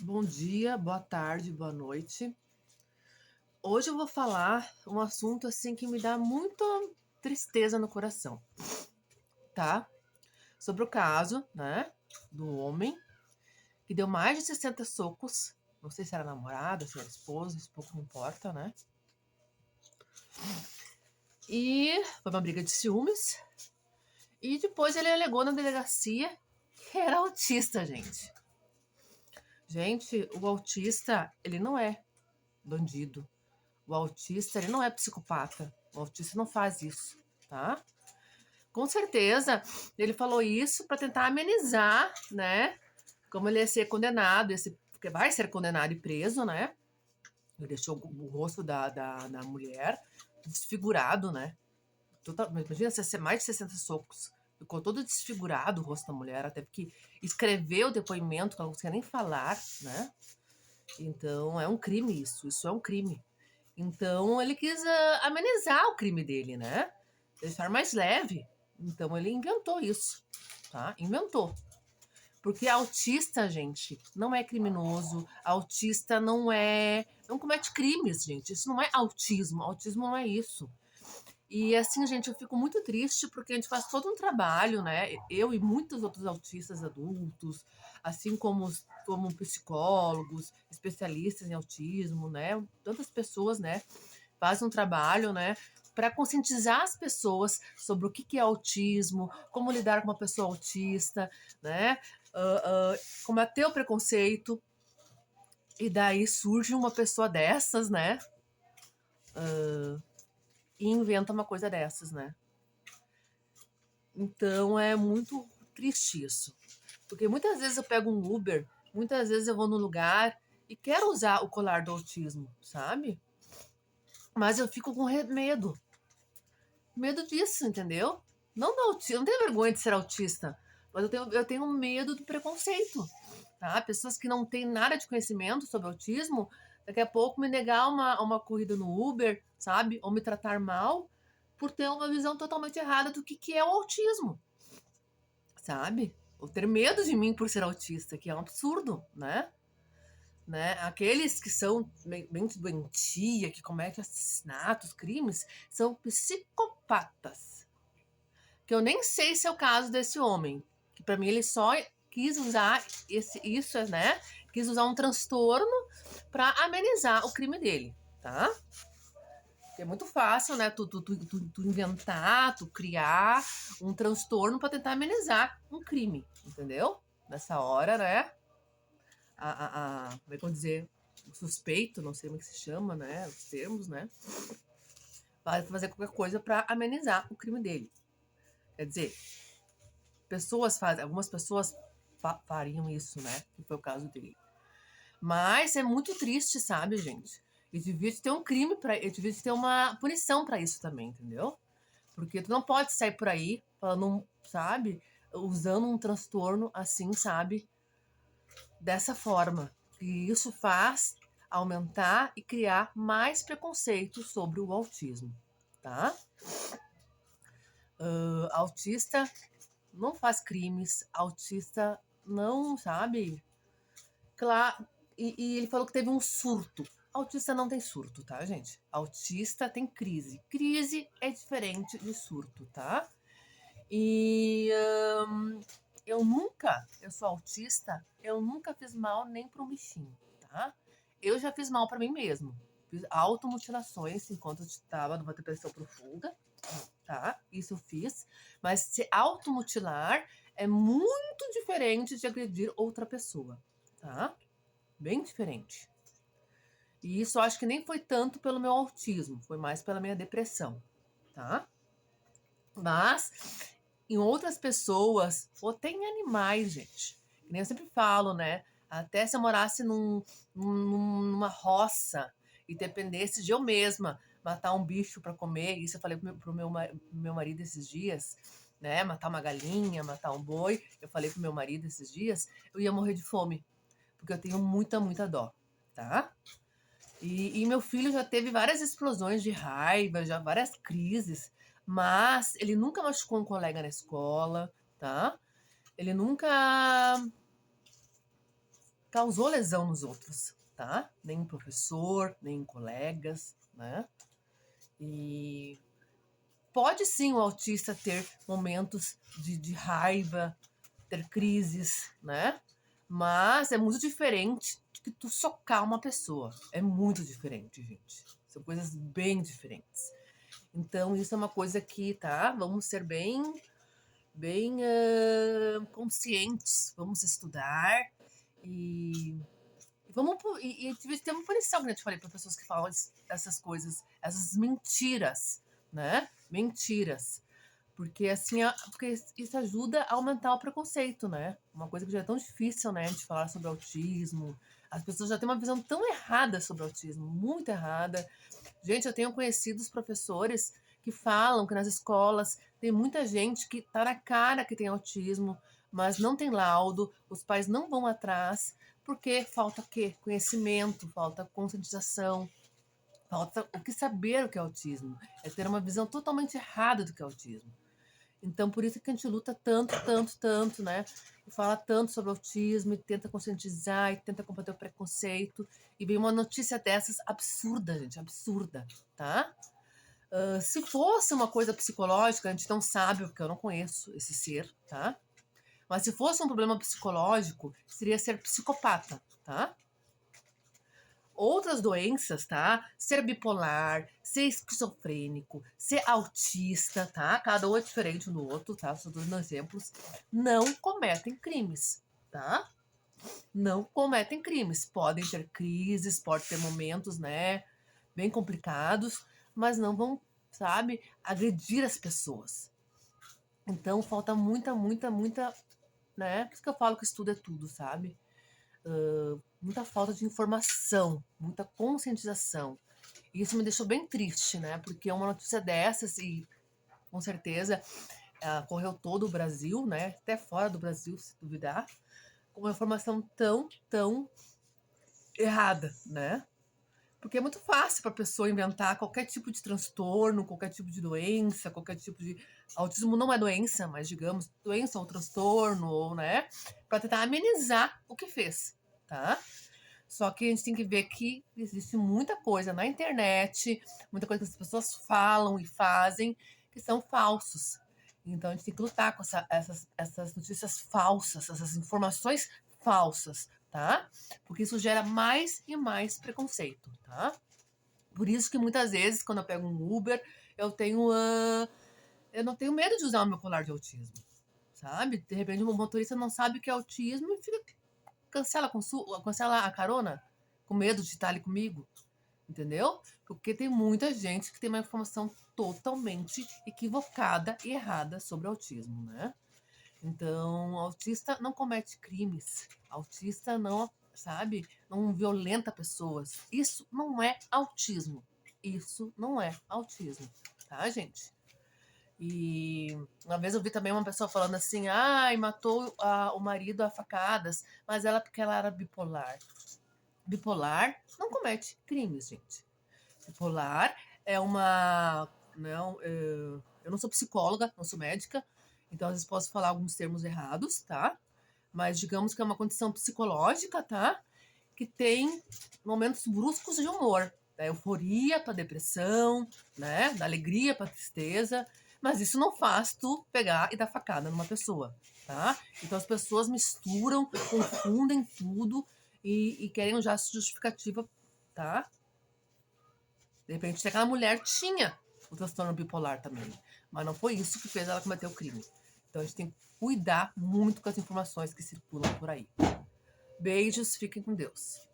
Bom dia, boa tarde, boa noite. Hoje eu vou falar um assunto assim que me dá muita tristeza no coração, tá? Sobre o caso, né, do homem que deu mais de 60 socos. Não sei se era namorada, se era esposa, isso pouco não importa, né? E foi uma briga de ciúmes. E depois ele alegou na delegacia que era autista, gente. Gente, o autista, ele não é bandido. O autista, ele não é psicopata. O autista não faz isso, tá? Com certeza, ele falou isso para tentar amenizar, né? Como ele ia ser condenado, porque vai ser condenado e preso, né? Ele deixou o rosto da mulher desfigurado, né? Imagina ser mais de 60 socos. Ficou todo desfigurado o rosto da mulher, até porque escreveu o depoimento, que ela não conseguia nem falar, né? Então é um crime isso é um crime. Então ele quis amenizar o crime dele, né? Deixar mais leve. Então ele inventou isso, tá? Inventou. Porque autista, gente, não é criminoso. Autista não comete crimes, gente. Isso não é autismo. Autismo não é isso. E assim, gente, eu fico muito triste porque a gente faz todo um trabalho, né? Eu e muitos outros autistas adultos, assim como psicólogos, especialistas em autismo, né? Tantas pessoas, né? Fazem um trabalho, né? Para conscientizar as pessoas sobre o que é autismo, como lidar com uma pessoa autista, né? Combater o preconceito. E daí surge uma pessoa dessas, né? E inventa uma coisa dessas, né? Então é muito triste isso. Porque muitas vezes eu pego um Uber, muitas vezes eu vou num lugar e quero usar o colar do autismo, sabe? Mas eu fico com medo. Medo disso, entendeu? Não do autismo, não tenho vergonha de ser autista, mas eu tenho medo do preconceito, tá? Pessoas que não têm nada de conhecimento sobre autismo, daqui a pouco me negar uma corrida no Uber, sabe? Ou me tratar mal por ter uma visão totalmente errada do que é o autismo, sabe? Ou ter medo de mim por ser autista, que é um absurdo, né? Aqueles que são bem doentia, que cometem assassinatos, crimes, são psicopatas. Que eu nem sei se é o caso desse homem, que para mim ele só quis usar isso, né? Quis usar um transtorno para amenizar o crime dele, tá? Porque é muito fácil, né? Tu inventar, tu criar um transtorno para tentar amenizar um crime, entendeu? Nessa hora, né? Como é que eu vou dizer? O suspeito, não sei como é que se chama, né? Os termos, né? Vai fazer qualquer coisa para amenizar o crime dele. Quer dizer, algumas pessoas fariam isso, né? Que foi o caso dele. Mas é muito triste, sabe, gente? E devia ter um crime devia ter uma punição para isso também, entendeu? Porque tu não pode sair por aí falando, sabe, usando um transtorno assim, sabe, dessa forma. E isso faz aumentar e criar mais preconceito sobre o autismo, tá? Autista não faz crimes, autista não, sabe? Claro, e ele falou que teve um surto. Autista não tem surto, tá, gente? Autista tem crise. Crise é diferente de surto, tá? E eu sou autista, eu nunca fiz mal nem para um bichinho, tá? Eu já fiz mal para mim mesmo. Fiz automutilações enquanto eu estava numa depressão profunda, tá? Isso eu fiz. Mas se automutilar é muito diferente de agredir outra pessoa, tá? Bem diferente. E isso eu acho que nem foi tanto pelo meu autismo, foi mais pela minha depressão, tá? Mas em outras pessoas, ou tem animais, gente. Que nem eu sempre falo, né? Até se eu morasse numa roça e dependesse de eu mesma matar um bicho para comer, isso eu falei pro meu marido esses dias, né? Matar uma galinha, matar um boi. Eu falei pro meu marido esses dias, eu ia morrer de fome, porque eu tenho muita dó, tá? E meu filho já teve várias explosões de raiva, já várias crises, mas ele nunca machucou um colega na escola, tá? Ele nunca causou lesão nos outros, tá? Nem em professor, nem em colegas, né? E pode sim o autista ter momentos de raiva, ter crises, né? Mas é muito diferente de que tu socar uma pessoa. É muito diferente, gente. São coisas bem diferentes. Então, isso é uma coisa que, tá? Vamos ser bem conscientes. Vamos estudar e tive ter uma punição, que eu te falei, para pessoas que falam essas coisas, essas mentiras, né? Mentiras. Porque assim, porque isso ajuda a aumentar o preconceito, né? Uma coisa que já é tão difícil, né, de falar sobre autismo. As pessoas já têm uma visão tão errada sobre autismo, muito errada. Gente, eu tenho conhecidos professores que falam que nas escolas tem muita gente que tá na cara que tem autismo, mas não tem laudo, os pais não vão atrás, porque falta o quê? Conhecimento, falta conscientização, falta o que saber o que é autismo. É ter uma visão totalmente errada do que é autismo. Então, por isso que a gente luta tanto, né? E fala tanto sobre autismo, e tenta conscientizar, e tenta combater o preconceito. E vem uma notícia dessas absurda, gente, absurda, tá? Se fosse uma coisa psicológica, a gente não sabe, porque eu não conheço esse ser, tá? Mas se fosse um problema psicológico, seria ser psicopata, tá? Outras doenças, tá? Ser bipolar, ser esquizofrênico, ser autista, tá? Cada um é diferente um do outro, tá? Só dando exemplos. Não cometem crimes, tá? Não cometem crimes. Podem ter crises, podem ter momentos, né? Bem complicados, mas não vão, sabe? Agredir as pessoas. Então, falta muita, né? Por isso que eu falo que estudo é tudo, sabe? Muita falta de informação, muita conscientização. E isso me deixou bem triste, né? Porque uma notícia dessas, e com certeza correu todo o Brasil, né? Até fora do Brasil, se duvidar, com uma informação tão errada, né? Porque é muito fácil para a pessoa inventar qualquer tipo de transtorno, qualquer tipo de doença, qualquer tipo de. Autismo não é doença, mas digamos, doença ou transtorno, ou, né? Para tentar amenizar o que fez, tá? Só que a gente tem que ver que existe muita coisa na internet, muita coisa que as pessoas falam e fazem que são falsos. Então a gente tem que lutar com essas notícias falsas, essas informações falsas, tá? Porque isso gera mais e mais preconceito, tá? Por isso que muitas vezes, quando eu pego um Uber, eu não tenho medo de usar o meu colar de autismo, sabe? De repente, um motorista não sabe o que é autismo e cancela a carona com medo de estar ali comigo, entendeu? Porque tem muita gente que tem uma informação totalmente equivocada e errada sobre autismo, né? Então, autista não comete crimes, autista não, sabe, não violenta pessoas. Isso não é autismo. Isso não é autismo, tá, gente? E uma vez eu vi também uma pessoa falando assim, ai, matou o marido a facadas, mas ela porque ela era bipolar. Bipolar não comete crimes, gente. Bipolar é uma. Não, eu não sou psicóloga, não sou médica, então às vezes posso falar alguns termos errados, tá? Mas digamos que é uma condição psicológica, tá? Que tem momentos bruscos de humor, da euforia para depressão, né? Da alegria para tristeza, mas isso não faz tu pegar e dar facada numa pessoa, tá? Então as pessoas misturam, confundem tudo e querem já justificativa, tá? De repente, aquela mulher tinha o transtorno bipolar também, mas não foi isso que fez ela cometer o crime. Então a gente tem que cuidar muito com as informações que circulam por aí. Beijos, fiquem com Deus.